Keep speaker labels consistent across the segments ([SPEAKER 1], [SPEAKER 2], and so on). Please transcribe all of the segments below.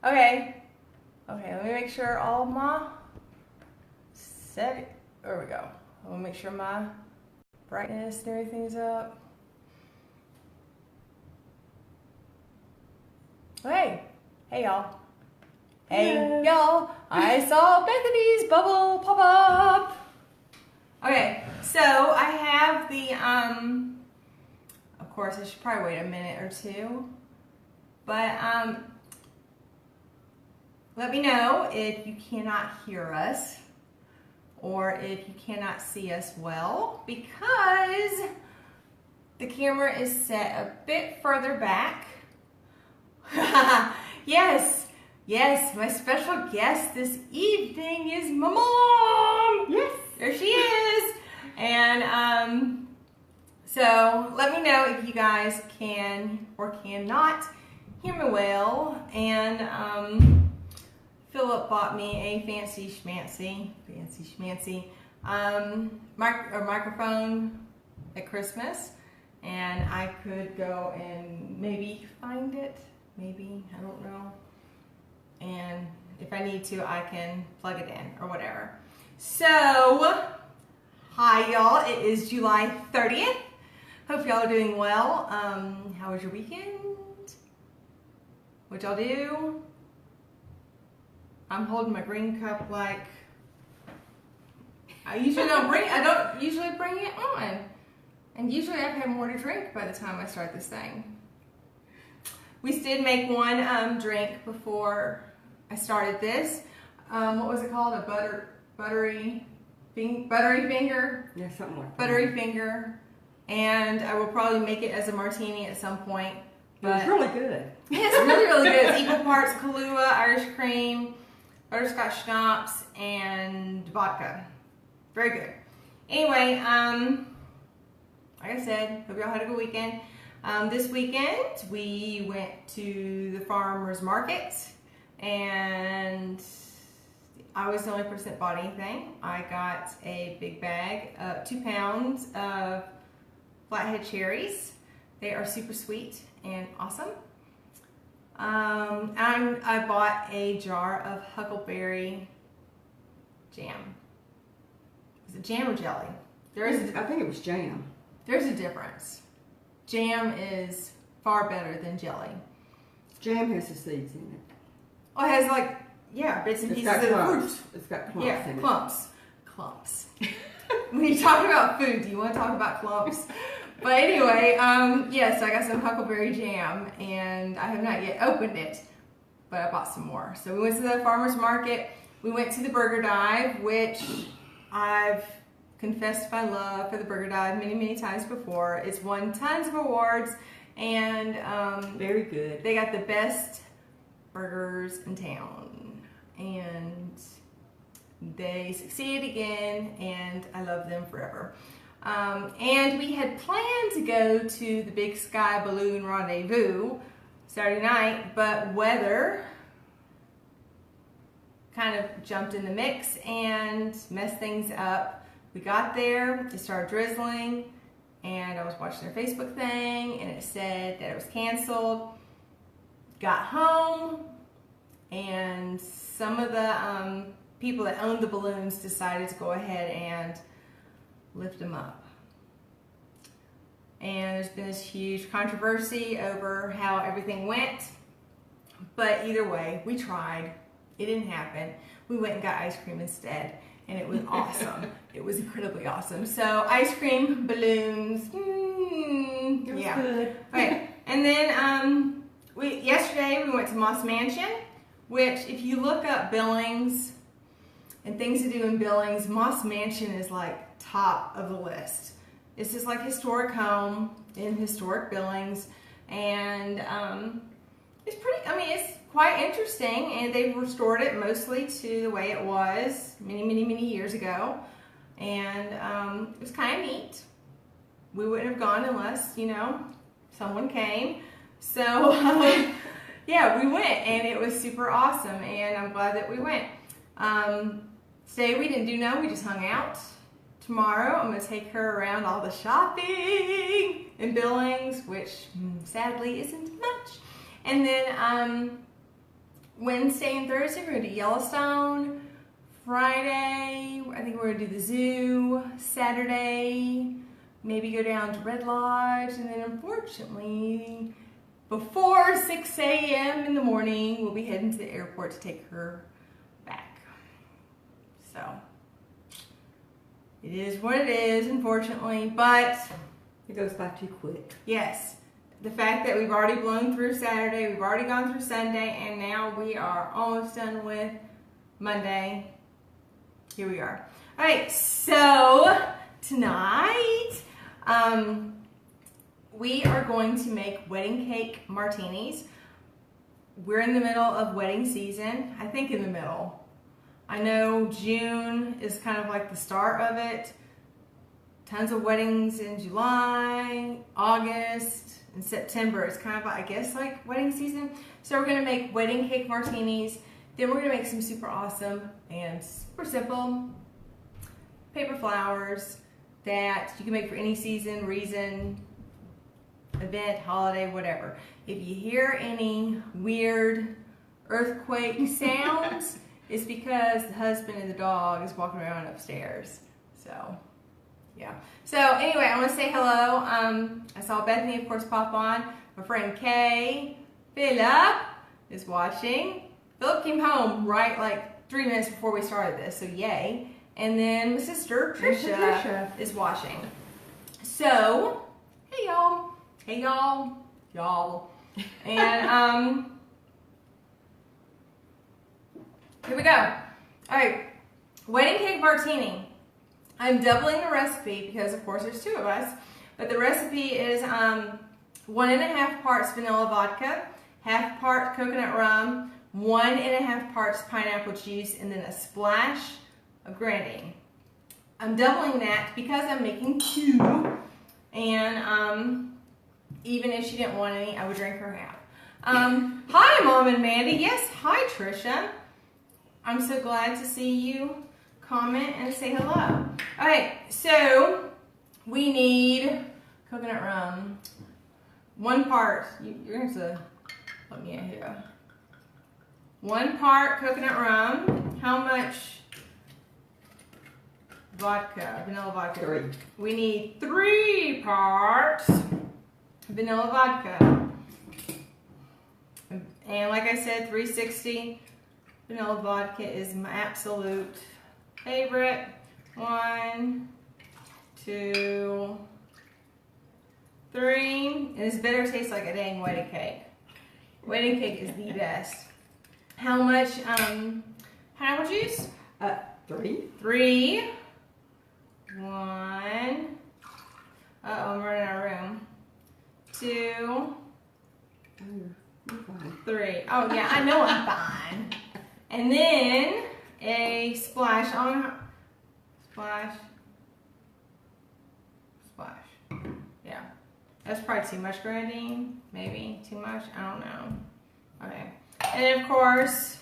[SPEAKER 1] Okay. Okay, let me make sure all my there we go. I'll make sure my brightness and everything's up. Hey, hey y'all. Hey y'all, I saw Bethany's bubble pop up. Okay, so I have the, of course I should probably wait a minute or two, but let me know if you cannot hear us or if you cannot see us well, because the camera is set a bit further back. Yes, yes, my special guest this evening is my mom. Yes, there she is. And so let me know if you guys can or cannot hear me well. And Philip bought me a fancy schmancy microphone at Christmas, and I could go and maybe find it, maybe, I don't know, and if I need to I can plug it in or whatever. So hi y'all, it is July 30th. Hope y'all are doing well. How was your weekend? What y'all do? I'm holding my green cup like I don't usually bring it on. And usually I've had more to drink by the time I start this thing. We did make one drink before I started this. What was it called? A buttery finger?
[SPEAKER 2] Yeah, something like that.
[SPEAKER 1] Buttery finger. And I will probably make it as a martini at some point.
[SPEAKER 2] But it's really good.
[SPEAKER 1] Yeah, it's really, really good. It's equal parts Kahlua, Irish cream, butterscotch schnapps, and vodka. Very good. Anyway, like I said, hope y'all had a good weekend. This weekend we went to the farmer's market, and I was the only person that bought anything. I got a big bag, 2 pounds of flathead cherries. They are super sweet and awesome. And I bought a jar of huckleberry jam. Is it jam or jelly?
[SPEAKER 2] I think it was jam.
[SPEAKER 1] There's a difference. Jam is far better than jelly.
[SPEAKER 2] Jam has the seeds in it.
[SPEAKER 1] Oh, it has like, yeah, bits and pieces of the fruit.
[SPEAKER 2] It's got clumps in it.
[SPEAKER 1] Clumps. Clumps. When you talk about food, do you want to talk about clumps? But anyway, yes, I got some huckleberry jam, and I have not yet opened it, but I bought some more. So we went to the farmer's market. We went to the Burger Dive, which I've confessed my love for the Burger Dive many, many times before. It's won tons of awards, and
[SPEAKER 2] very good.
[SPEAKER 1] They got the best burgers in town, and they succeeded again, and I love them forever. And we had planned to go to the Big Sky Balloon Rendezvous Saturday night, but weather kind of jumped in the mix and messed things up. We got there, it started drizzling, and I was watching their Facebook thing, and it said that it was canceled. Got home, and some of the people that owned the balloons decided to go ahead and lift them up. And there's been this huge controversy over how everything went, but either way, we tried. It didn't happen. We went and got ice cream instead, and it was awesome. It was incredibly awesome. So ice cream, balloons,
[SPEAKER 2] it was good.
[SPEAKER 1] Okay, and then yesterday we went to Moss Mansion, which if you look up Billings and things to do in Billings, Moss Mansion is like top of the list. It's just like historic home in historic Billings, and it's pretty, I mean, it's quite interesting, and they've restored it mostly to the way it was many, many, many years ago, and it was kind of neat. We wouldn't have gone unless, you know, someone came. So yeah, we went, and it was super awesome, and I'm glad that we went. Today we didn't do no, we just hung out. Tomorrow I'm going to take her around all the shopping in Billings, which sadly isn't much. And then Wednesday and Thursday, we're going to do Yellowstone. Friday, I think we're going to do the zoo. Saturday, maybe go down to Red Lodge. And then unfortunately, before 6 a.m. in the morning, we'll be heading to the airport to take her back. So, it is what it is, unfortunately, but
[SPEAKER 2] it goes by too quick.
[SPEAKER 1] Yes. The fact that we've already blown through Saturday, we've already gone through Sunday, and now we are almost done with Monday. Here we are. All right, so tonight we are going to make wedding cake martinis. We're in the middle of wedding season. I think in the middle. I know June is kind of like the start of it. Tons of weddings in July, August, and September. It's kind of, I guess, like wedding season. So we're going to make wedding cake martinis. Then we're going to make some super awesome and super simple paper flowers that you can make for any season, reason, event, holiday, whatever. If you hear any weird earthquake sounds, it's because the husband and the dog is walking around upstairs. So, yeah. So anyway, I want to say hello. I saw Bethany, of course, pop on. My friend Kay, Philip is watching. Philip came home right like 3 minutes before we started this, so yay. And then my sister Trisha is watching. So, hey y'all. Hey y'all. Y'all. And here we go. All right, wedding cake martini. I'm doubling the recipe because, of course, there's 2 of us. But the recipe is 1.5 parts vanilla vodka, 1/2 part coconut rum, 1.5 parts pineapple juice, and then a splash of grenadine. I'm doubling that because I'm making 2. And even if she didn't want any, I would drink her half. Hi, Mom and Mandy. Yes, hi, Trisha. I'm so glad to see you comment and say hello. All right, so we need coconut rum. 1 part. You're going to let me in here. 1 part coconut rum. How much vodka? Vanilla vodka.
[SPEAKER 2] 3.
[SPEAKER 1] We need 3 parts vanilla vodka. And like I said, 360 vanilla vodka is my absolute favorite. 1, 2, 3. And this better taste like a dang wedding cake. Wedding cake is the best. How much pineapple juice?
[SPEAKER 2] 3.
[SPEAKER 1] 3. 1. Uh-oh, I'm running out of room. 2.
[SPEAKER 2] You're fine.
[SPEAKER 1] 3. Oh yeah, I know I'm fine. And then a splash on splash. Yeah. That's probably too much grenadine. Maybe too much. I don't know. Okay. And then of course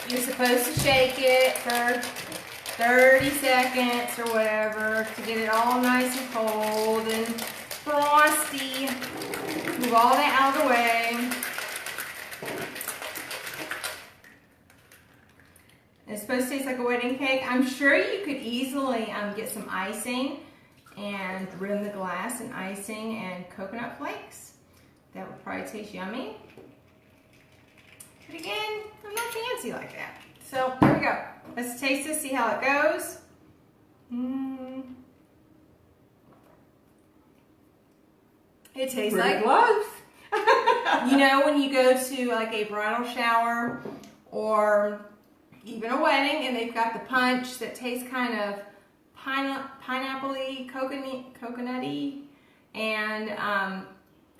[SPEAKER 1] you're supposed to shake it for 30 seconds or whatever to get it all nice and cold and frosty. Move all that out of the way. It's supposed to taste like a wedding cake. I'm sure you could easily get some icing and rim the glass in icing and coconut flakes. That would probably taste yummy. But again, I'm not fancy like that. So here we go. Let's taste this, see how it goes. It tastes like
[SPEAKER 2] close.
[SPEAKER 1] You know when you go to like a bridal shower or even a wedding and they've got the punch that tastes kind of pineapple-y, coconutty, and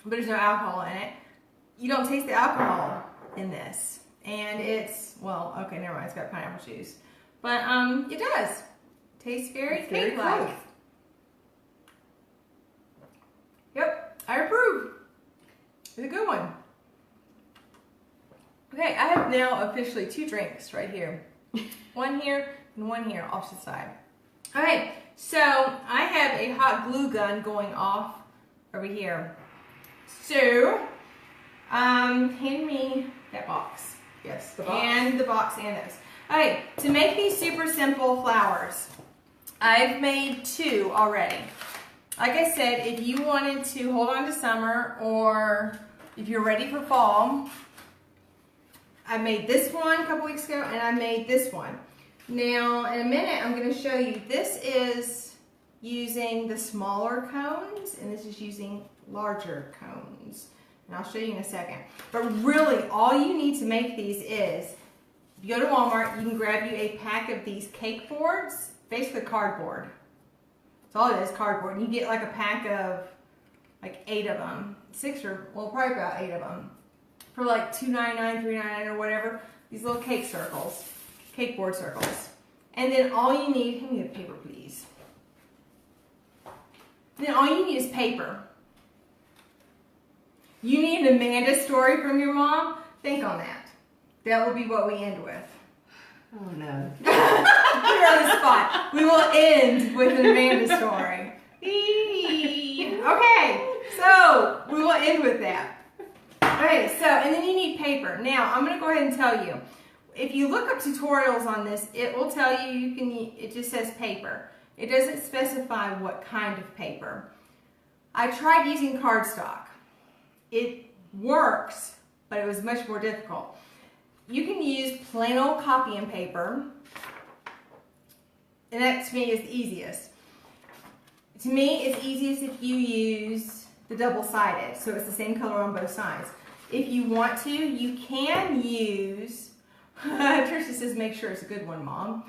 [SPEAKER 1] but there's no alcohol in it. You don't taste the alcohol in this. And it's, well, okay, never mind, it's got pineapple juice. But it does. Tastes very cake-like. Yep, I approve. It's a good one. Okay, I have now officially 2 drinks right here. One here and one here off to the side. Alright, so I have a hot glue gun going off over here. So, Hand me that box. Yes,
[SPEAKER 2] the box.
[SPEAKER 1] and the box and those. Okay, to make these super simple flowers, I've made 2 already. Like I said, if you wanted to hold on to summer or if you're ready for fall, I made this one a couple weeks ago and I made this one. Now, in a minute, I'm going to show you. This is using the smaller cones and this is using larger cones. And I'll show you in a second. But really, all you need to make these is, if you go to Walmart, you can grab you a pack of these cake boards, basically cardboard. That's all it is, cardboard. And you get like a pack of like 8 of them. 6 or, well, probably about 8 of them. For like $2.99, $3.99 or whatever. These little cake circles, cake board circles. And then all you need, hand me the paper please. Then all you need is paper. You need an Amanda story from your mom? Think on that. That will be what we end with.
[SPEAKER 2] Oh no.
[SPEAKER 1] You're on the spot. We will end with an Amanda story. Okay, so we will end with that. Okay, so, and then you need paper. Now, I'm going to go ahead and tell you. If you look up tutorials on this, it will tell you it just says paper. It doesn't specify what kind of paper. I tried using cardstock. It works, but it was much more difficult. You can use plain old copying paper, and that to me is the easiest. To me, it's easiest if you use the double-sided, so it's the same color on both sides. If you want to, you can use, Trisha says make sure it's a good one, Mom.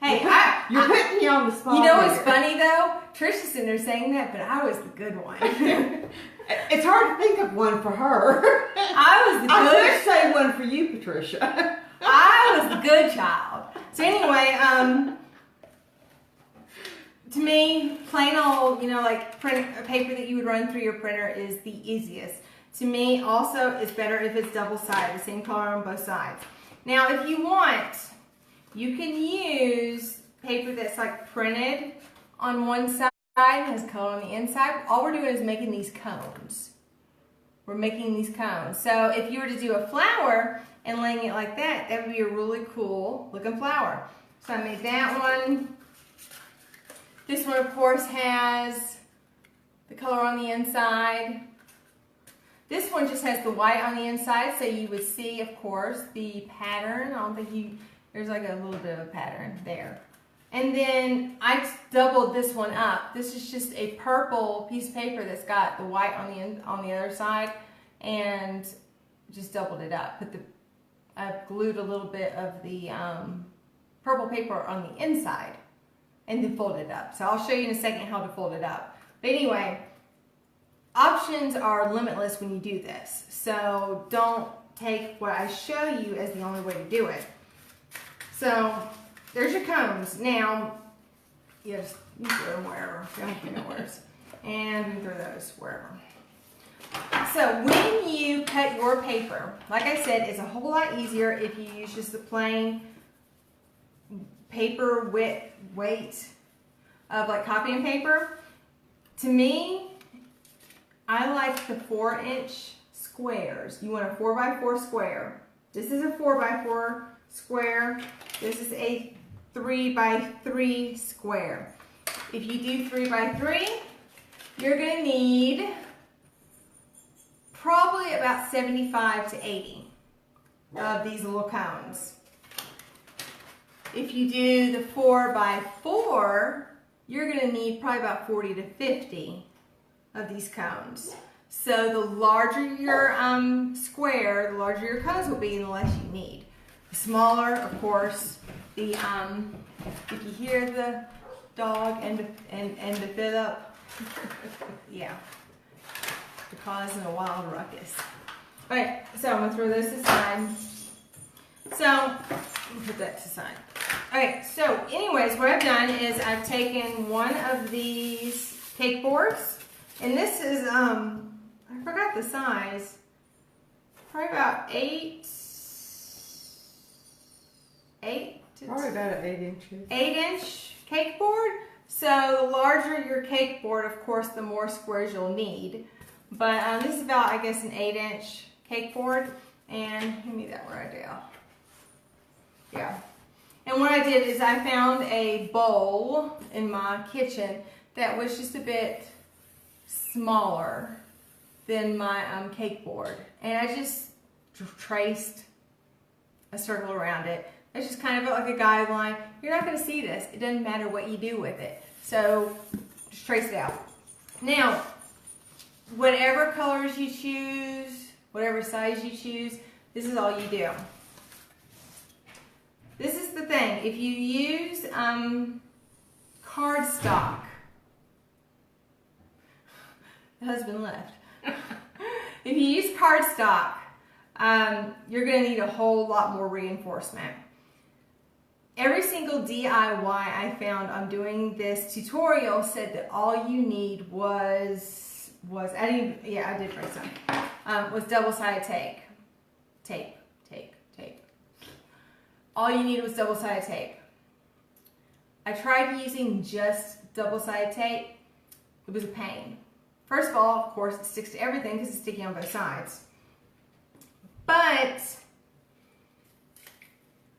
[SPEAKER 1] Hey,
[SPEAKER 2] you're putting me on the spot.
[SPEAKER 1] You know what's funny though? Trisha's sitting there saying that, but I was the good one.
[SPEAKER 2] It's hard to think of one for her.
[SPEAKER 1] I was the good.
[SPEAKER 2] I wish say one for you, Patricia.
[SPEAKER 1] I was the good child. So anyway, to me, plain old, you know, like paper that you would run through your printer is the easiest. To me, also, it's better if it's double-sided, the same color on both sides. Now, if you want, you can use paper that's like printed on one side and has color on the inside. All we're doing is making these cones. We're making these cones. So if you were to do a flower and laying it like that, that would be a really cool looking flower. So I made that one. This one, of course, has the color on the inside. This one just has the white on the inside, so you would see, of course, the pattern. I don't think there's like a little bit of a pattern there. And then I doubled this one up. This is just a purple piece of paper that's got the white on the other side, and just doubled it up. I've glued a little bit of the purple paper on the inside, and then folded it up. So I'll show you in a second how to fold it up. But anyway, options are limitless when you do this. So don't take what I show you as the only way to do it. So there's your cones. Now, you throw them wherever. You don't have to know where's. And you throw those wherever. So when you cut your paper, like I said, it's a whole lot easier if you use just the plain paper weight of like copying paper. To me, I like the 4-inch squares. You want a 4x4 square. This is a 4x4 square. This is a 3x3 square. If you do 3x3, you're going to need probably about 75 to 80 of these little cones. If you do the 4x4, you're going to need probably about 40 to 50 of these cones. So the larger your square, the larger your cones will be, and the less you need. The smaller, of course, the if you hear the dog and the fit up, yeah, they're causing a wild ruckus. All right, so I'm gonna throw this aside. So put that to the side. All right, so anyways, what I've done is I've taken one of these cake boards, and this is I forgot the size, probably about 8
[SPEAKER 2] probably about 8 inches.
[SPEAKER 1] 8-inch cake board. So the larger your cake board, of course, the more squares you'll need. But this is about, I guess, an 8-inch cake board. And give me that right there. Yeah. And what I did is I found a bowl in my kitchen that was just a bit smaller than my cake board. And I just traced a circle around it. It's just kind of like a guideline. You're not going to see this. It doesn't matter what you do with it. So just trace it out. Now, whatever colors you choose, whatever size you choose, this is all you do. This is the thing. If you use cardstock, the husband left. If you use cardstock, you're going to need a whole lot more reinforcement. Every single DIY I found on doing this tutorial said that all you need was I did write some, was double-sided tape. All you need was double-sided tape. I tried using just double-sided tape. It was a pain. First of all, of course, it sticks to everything because it's sticky on both sides. But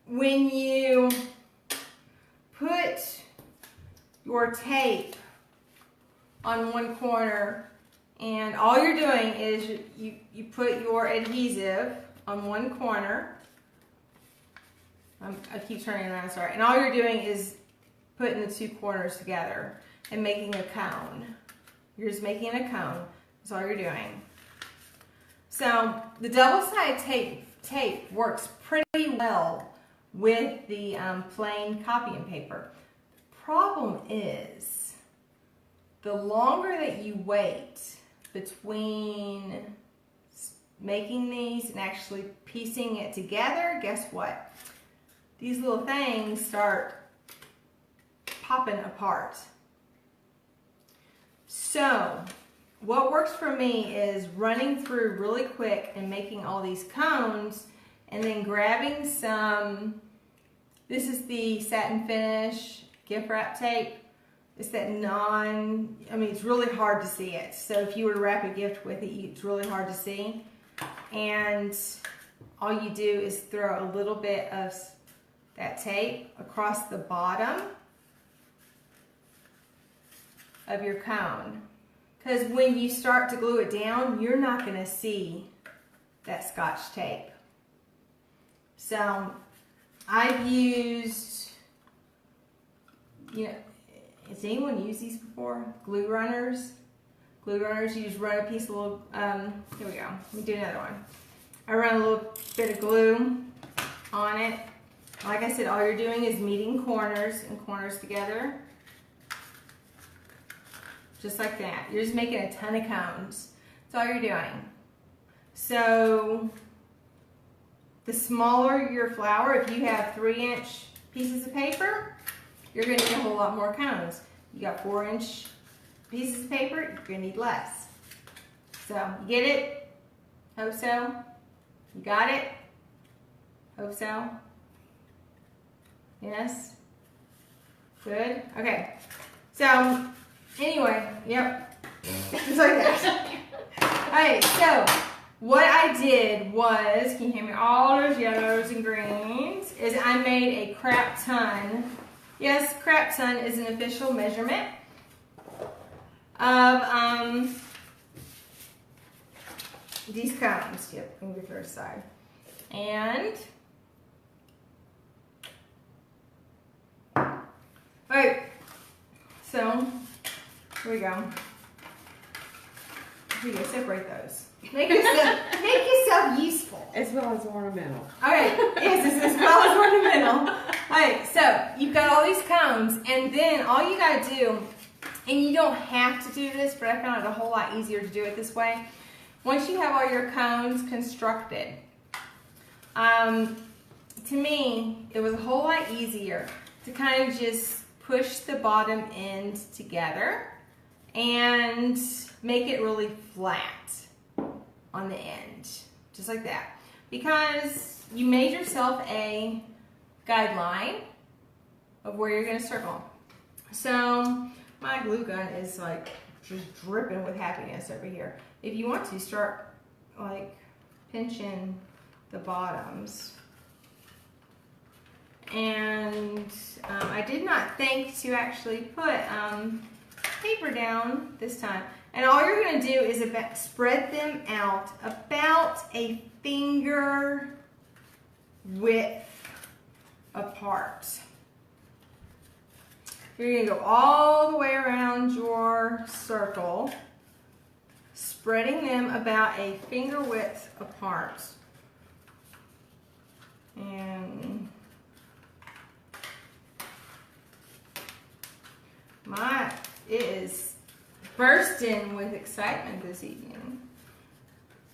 [SPEAKER 1] when you put your tape on one corner and all you're doing is you put your adhesive on one corner, I keep turning around, sorry, and all you're doing is putting the two corners together and making a cone. You're just making a cone. That's all you're doing. So the double-sided tape works pretty well with the plain copying paper. The problem is the longer that you wait between making these and actually piecing it together, guess what? These little things start popping apart. So what works for me is running through really quick and making all these cones and then grabbing some, this is the satin finish gift wrap tape. It's that it's really hard to see it. So if you were to wrap a gift with it, it's really hard to see. And all you do is throw a little bit of that tape across the bottom of your cone. Because when you start to glue it down, you're not going to see that Scotch tape. So I've used, has anyone used these before? Glue runners. Glue runners, you just run a piece of little, here we go. Let me do another one. I run a little bit of glue on it. Like I said, all you're doing is meeting corners and corners together. Just like that. You're just making a ton of cones. That's all you're doing. So the smaller your flower, if you have 3-inch pieces of paper, you're going to need a whole lot more cones. You got 4-inch pieces of paper, you're going to need less. So you get it? Hope so. You got it? Hope so. Yes? Good? Okay. So anyway, yep. Just like that. Alright, so what I did was, can you hear me? All those yellows and greens, is I made a crap ton. Yes, crap ton is an official measurement of these cones. Yep, on the first side. And alright, so here we go. Here you go, separate those. Make yourself useful.
[SPEAKER 2] As well as ornamental.
[SPEAKER 1] Alright, yes, as well as ornamental. Alright, so you've got all these cones, and then all you gotta do, and you don't have to do this, but I found it a whole lot easier to do it this way. Once you have all your cones constructed, to me, it was a whole lot easier to kind of just push the bottom end together and make it really flat on the end, just like that. Because you made yourself a guideline of where you're going to circle. So my glue gun is like just dripping with happiness over here. If you want to, start like pinching the bottoms. And I did not think to actually put paper down this time. And all you're going to do is spread them out about a finger width apart. You're going to go all the way around your circle, spreading them about a finger width apart. And it is bursting with excitement this evening.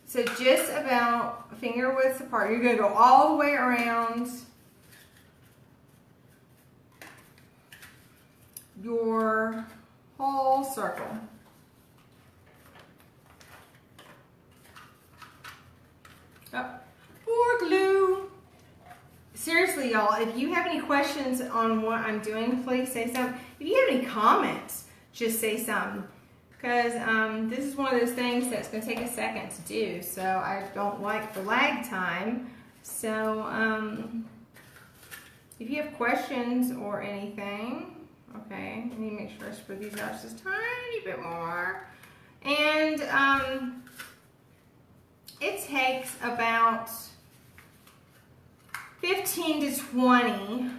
[SPEAKER 1] So just about finger widths apart. You're going to go all the way around your whole circle. Oh, more glue. Seriously, y'all, if you have any questions on what I'm doing, please say something. If you have any comments, just say something. Because this is one of those things that's going to take a second to do. So I don't like the lag time. So if you have questions or anything, okay, I need to make sure I spread these out just a tiny bit more. And it takes about 15 to 20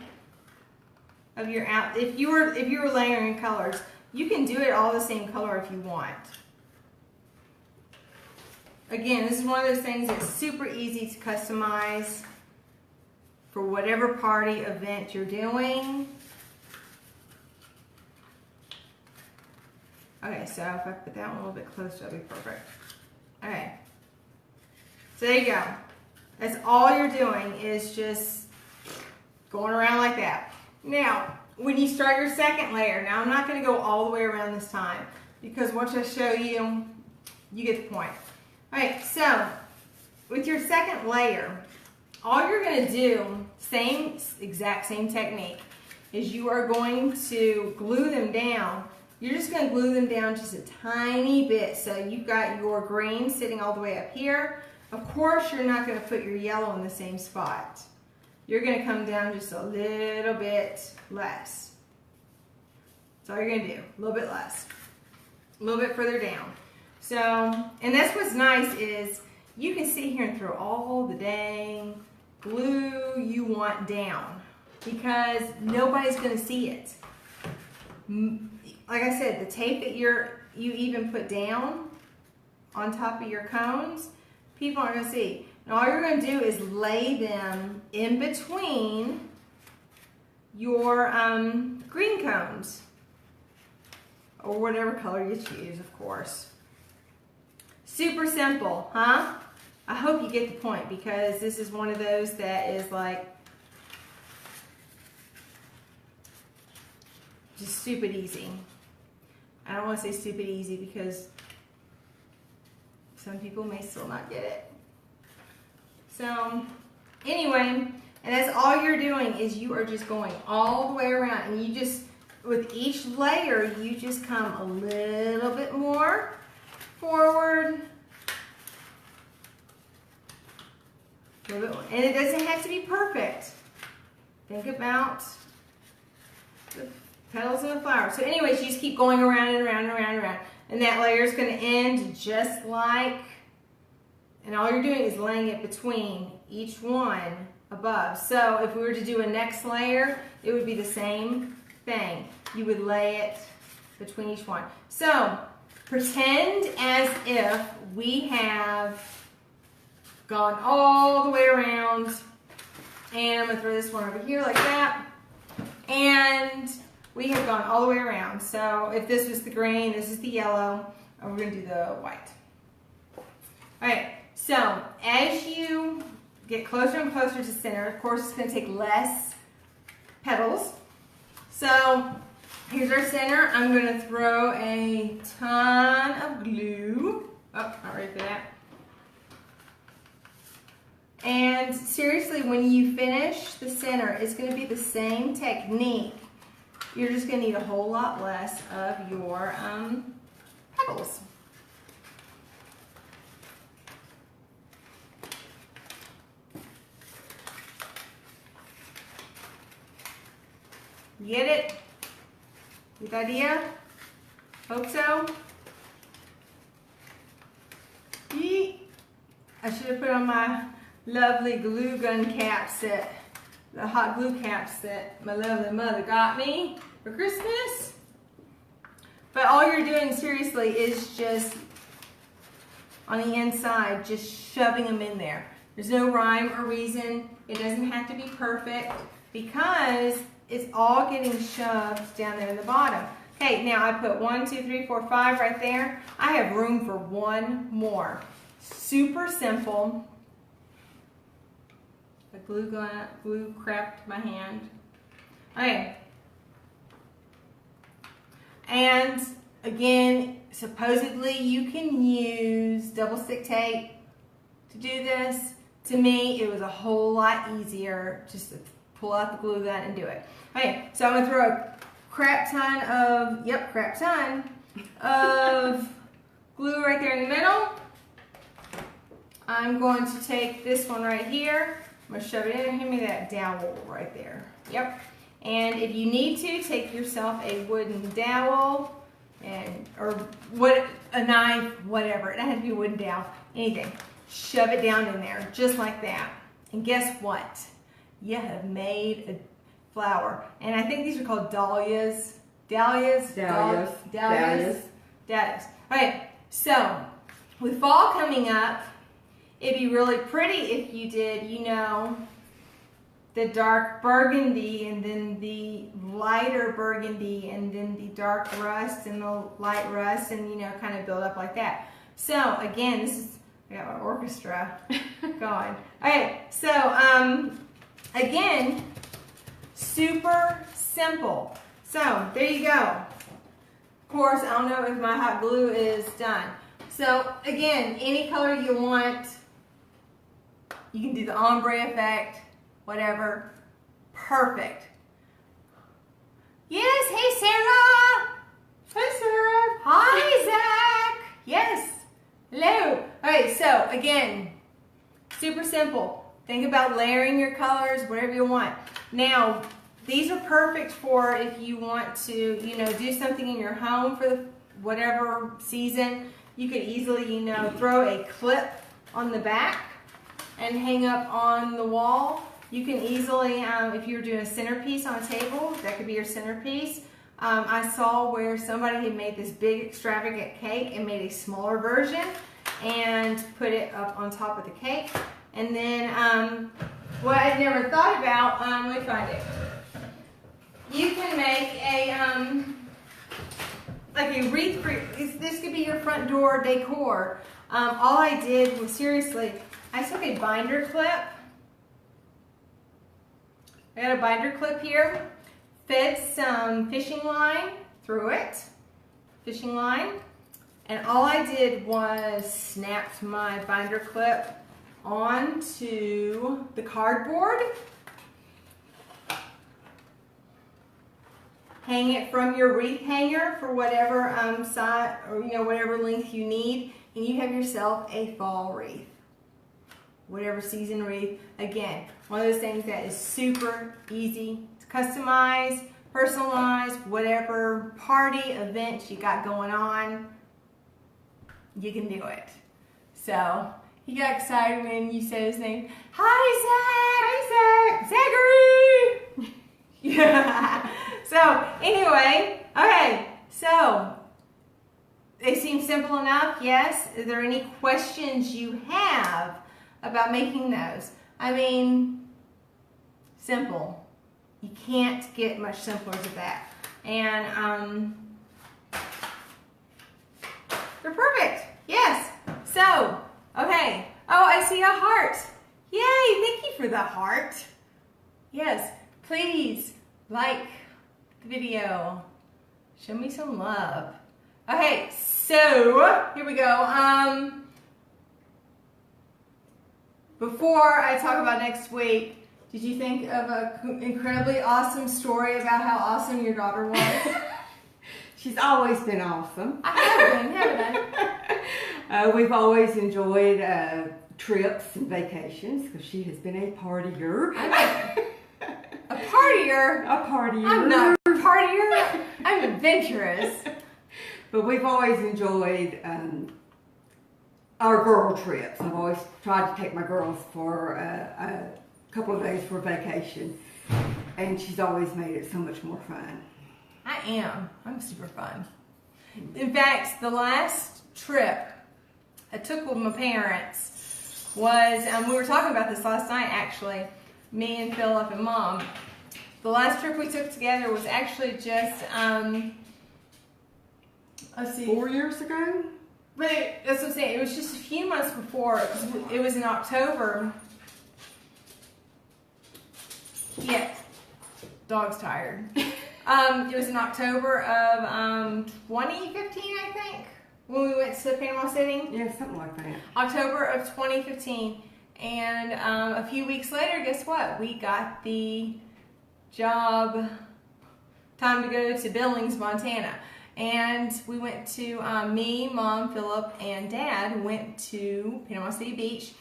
[SPEAKER 1] of your out. If you were layering colors, you can do it all the same color if you want. Again, this is one of those things that's super easy to customize for whatever party event you're doing. Okay, so if I put that one a little bit closer, that'll be perfect. Okay, so there you go. That's all you're doing is just going around like that. Now, when you start your second layer, now I'm not going to go all the way around this time because once I show you, you get the point. All right, so with your second layer, all you're going to do, exact same technique, is you are going to glue them down. You're just going to glue them down just a tiny bit. So you've got your green sitting all the way up here. Of course, you're not going to put your yellow in the same spot. You're going to come down just a little bit less. That's all you're going to do, a little bit less, a little bit further down. So, and that's what's nice is you can sit here and throw all the dang glue you want down because nobody's going to see it. Like I said, the tape that you even put down on top of your cones, people aren't going to see. And all you're going to do is lay them in between your green cones, or whatever color you choose, of course. Super simple, huh? I hope you get the point because this is one of those that is like just stupid easy. I don't want to say stupid easy because some people may still not get it. So anyway, and that's all you're doing is you are just going all the way around and you just, with each layer, you just come a little bit more forward. A little bit more. And it doesn't have to be perfect. Think about the petals and the flower. So anyways, you just keep going around and around and around and around. And that layer is going to end just like, and all you're doing is laying it between each one above. So if we were to do a next layer, it would be the same thing. You would lay it between each one. So pretend as if we have gone all the way around, and I'm going to throw this one over here like that, and we have gone all the way around. So if this was the green, this is the yellow, and we're going to do the white. All right, so as you get closer and closer to center, of course it's going to take less petals. So here's our center. I'm going to throw a ton of glue. Oh, not ready for that. And seriously, when you finish the center, it's going to be the same technique. You're just going to need a whole lot less of your pickles. You get it? Good idea? Hope so. Yeet. I should have put on my lovely glue gun caps that, the hot glue caps that my lovely mother got me for Christmas. But all you're doing seriously is just on the inside, just shoving them in there. There's no rhyme or reason. It doesn't have to be perfect because it's all getting shoved down there in the bottom. Okay, now I put 1, 2, 3, 4, 5 right there. I have room for one more. Super simple. The glue cracked my hand. Okay. And again, supposedly you can use double stick tape to do this. To me, it was a whole lot easier just to pull out the glue gun and do it. Okay, so I'm gonna throw a crap ton of glue right there in the middle. I'm going to take this one right here. I'm gonna shove it in and give me that dowel right there. Yep. And if you need to, take yourself a wooden dowel or what, a knife, whatever. It doesn't have to be a wooden dowel, anything. Shove it down in there, just like that. And guess what? You have made a flower. And I think these are called dahlias. Dahlias. Okay, so with fall coming up, it'd be really pretty if you did, you know, the dark burgundy and then the lighter burgundy and then the dark rust and the light rust and, you know, kind of build up like that. So again, this is, I got my orchestra going. Okay, so again, super simple. So there you go. Of course, I don't know if my hot glue is done. So again, any color you want, you can do the ombre effect, whatever. Perfect. Yes, hey Sarah.
[SPEAKER 2] Hey Sarah.
[SPEAKER 1] Hi Zach. Yes. Hello. Alright, so again, super simple. Think about layering your colors, whatever you want. Now, these are perfect for if you want to, you know, do something in your home for the whatever season. You could easily, you know, throw a clip on the back and hang up on the wall. You can easily, if you're doing a centerpiece on a table, that could be your centerpiece. I saw where somebody had made this big extravagant cake and made a smaller version and put it up on top of the cake. And then what I'd never thought about, let me find it. You can make a, like a wreath, this could be your front door decor. All I did was, seriously, I took a binder clip. I got a binder clip here, fed some fishing line through it, fishing line, and all I did was snapped my binder clip onto the cardboard, hang it from your wreath hanger for whatever size or whatever length you need, and you have yourself a fall wreath. Whatever season wreath. Again, one of those things that is super easy to customize, personalize, whatever party, event you got going on, you can do it. So, he got excited when you said his name. Hi, Zach! Hi, Zach! Zachary! Yeah. So, anyway, okay, so, they seem simple enough, yes? Is there any questions you have about making those? I mean, simple. You can't get much simpler than that. And they're perfect. Yes. So, okay. Oh, I see a heart. Yay, thank you for the heart. Yes, please like the video. Show me some love. Okay, so here we go. Before I talk about next week, did you think of an incredibly awesome story about how awesome your daughter was?
[SPEAKER 2] She's always been awesome.
[SPEAKER 1] I have been, haven't I?
[SPEAKER 2] We've always enjoyed trips and vacations because she has been a partier.
[SPEAKER 1] A partier?
[SPEAKER 2] A partier.
[SPEAKER 1] I'm not a partier. I'm adventurous.
[SPEAKER 2] But we've always enjoyed our girl trips. I've always tried to take my girls for a couple of days for vacation. And she's always made it so much more fun.
[SPEAKER 1] I am. I'm super fun. In fact, the last trip I took with my parents was, we were talking about this last night actually, me and Philip and Mom. The last trip we took together was actually just, let's see.
[SPEAKER 2] 4 years ago?
[SPEAKER 1] But that's what I'm saying, it was just a few months before, it was in October. Yeah, dog's tired. It was in October of 2015, I think, when we went to Panama City.
[SPEAKER 2] Yeah, something like that.
[SPEAKER 1] October of 2015. And a few weeks later, guess what? We got the job, time to go to Billings, Montana. And we went to, me, Mom, Philip, and Dad went to Panama City Beach.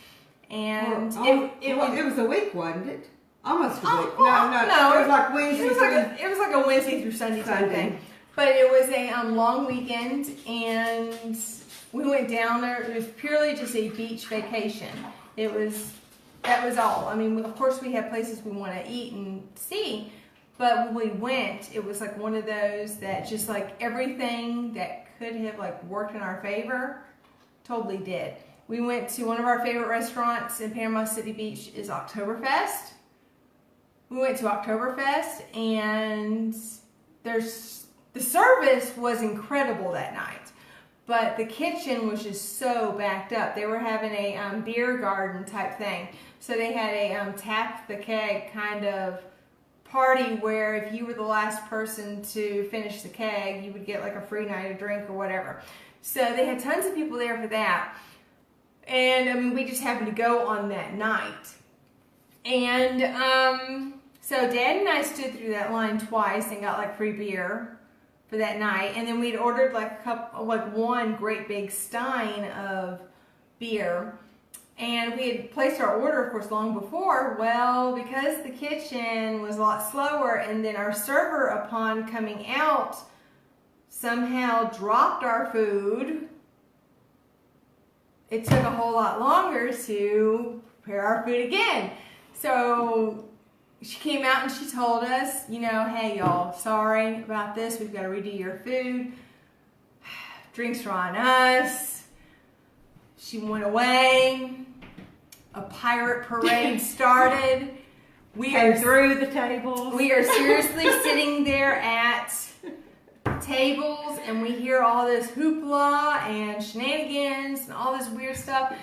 [SPEAKER 1] And
[SPEAKER 2] it was a week, wasn't it? Almost a week.
[SPEAKER 1] No.
[SPEAKER 2] It was like Wednesday.
[SPEAKER 1] It was like a Wednesday through Sunday type thing. But it was a long weekend, and we went down there. It was purely just a beach vacation. That was all. I mean, of course, we had places we want to eat and see, but when we went, it was like one of those that just like everything that could have like worked in our favor, totally did. We went to one of our favorite restaurants in Panama City Beach is Oktoberfest. We went to Oktoberfest, and the service was incredible that night, but the kitchen was just so backed up. They were having a beer garden type thing, so they had a tap the keg kind of party where if you were the last person to finish the keg, you would get like a free night of drink or whatever. So they had tons of people there for that, and I mean we just happened to go on that night, and so Dad and I stood through that line twice and got like free beer for that night, and then we'd ordered like one great big stein of beer, and we had placed our order, of course, long before. Well, because the kitchen was a lot slower, and then our server, upon coming out, somehow dropped our food, it took a whole lot longer to prepare our food again. So she came out and she told us, you know, hey y'all, sorry about this. We've got to redo your food. Drinks are on us. She went away. A pirate parade started. We are
[SPEAKER 2] through the tables.
[SPEAKER 1] We are seriously sitting there at tables, and we hear all this hoopla and shenanigans and all this weird stuff.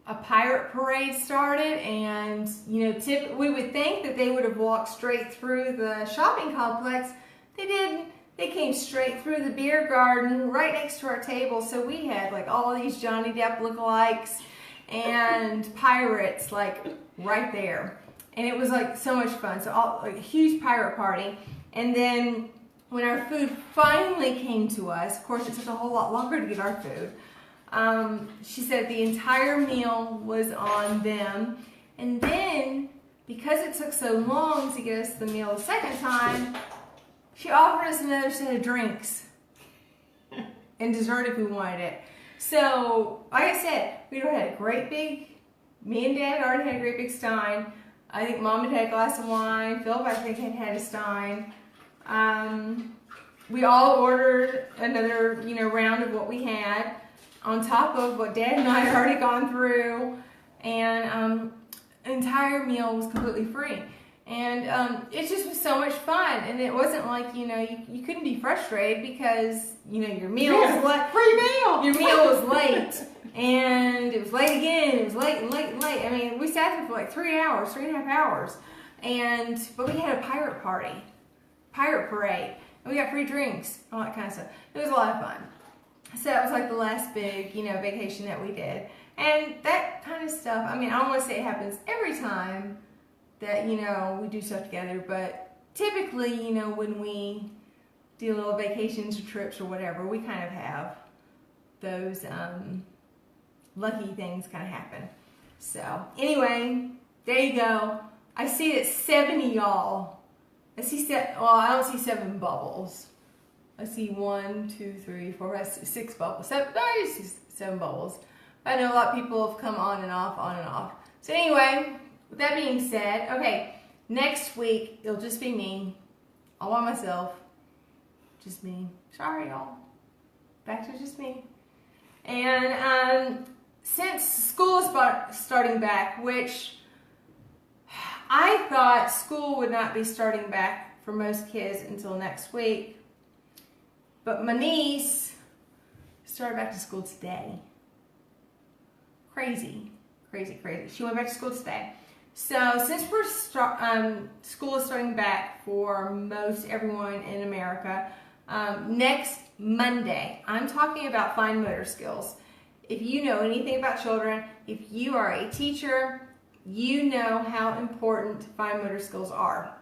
[SPEAKER 1] A pirate parade started, and you know, we would think that they would have walked straight through the shopping complex. They didn't. They came straight through the beer garden right next to our table. So we had like all these Johnny Depp lookalikes and pirates like right there, and it was like so much fun. So like a huge pirate party, and then when our food finally came to us, of course it took a whole lot longer to get our food. She said the entire meal was on them, and then because it took so long to get us the meal the second time, she offered us another set of drinks and dessert if we wanted it. So, like I said, we had a great big, me and Dad already had a great big stein. I think Mom had had a glass of wine. Philip, I think, had had a stein. We all ordered another, round of what we had, on top of what Dad and I had already gone through, and the entire meal was completely free. And it just was so much fun, and it wasn't like, you couldn't be frustrated because, your meal was late.
[SPEAKER 2] Free meal!
[SPEAKER 1] Your meal was late, and it was late again, it was late and late and late. I mean, we sat there for like 3 hours, 3.5 hours, but we had a pirate parade, and we got free drinks, all that kind of stuff. It was a lot of fun. So that was like the last big, vacation that we did. And that kind of stuff, I mean, I don't want to say it happens every time that, we do stuff together, but typically, when we do little vacations or trips or whatever, we kind of have those lucky things kind of happen. So anyway, there you go. I see it's 70 y'all. I don't see 7 bubbles. I see 1, 2, 3, 4, 5, 6 bubbles. I see 7 bubbles. But I know a lot of people have come on and off, on and off. So anyway, with that being said, okay, next week it'll just be me, all by myself. Just me. Sorry, y'all. Back to just me. And since school is starting back, which I thought school would not be starting back for most kids until next week, but my niece started back to school today. Crazy, crazy, crazy. She went back to school today. So since school is starting back for most everyone in America, next Monday, I'm talking about fine motor skills. If you know anything about children, if you are a teacher, you know how important fine motor skills are.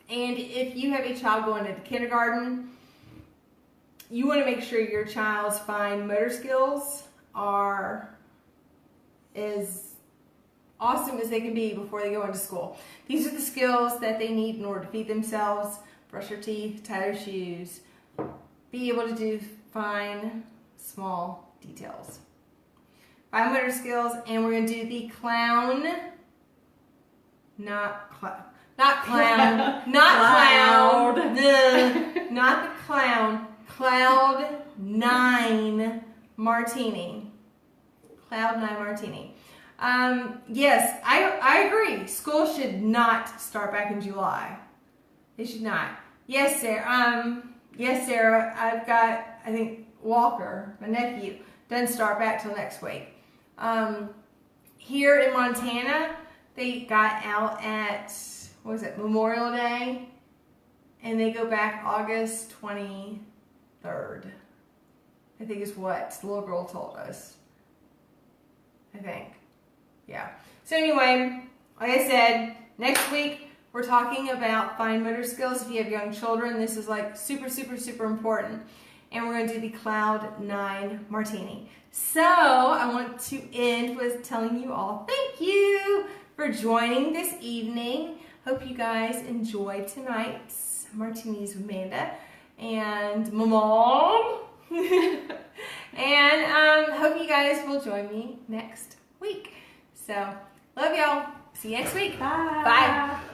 [SPEAKER 1] And if you have a child going into kindergarten, you want to make sure your child's fine motor skills are as awesome as they can be before they go into school. These are the skills that they need in order to feed themselves, brush their teeth, tie their shoes, be able to do fine, small details. Fine motor skills, and we're going to do the clown, not clown, Cloud 9 Martini. Cloud 9 Martini. Yes, I agree. School should not start back in July. They should not. Yes, Sarah. Yes, Sarah. I've got, I think, Walker, my nephew, doesn't start back till next week. Here in Montana, they got out at, what was it, Memorial Day, and they go back August 23rd. I think is what the little girl told us. I think. Yeah. So anyway, like I said, next week we're talking about fine motor skills. If you have young children, this is like super, super, super important. And we're going to do the Cloud 9 Martini. So I want to end with telling you all thank you for joining this evening. Hope you guys enjoyed tonight's Martinis with Amanda and my mom. And hope you guys will join me next week. So love y'all. See you next week.
[SPEAKER 2] Bye.
[SPEAKER 1] Bye.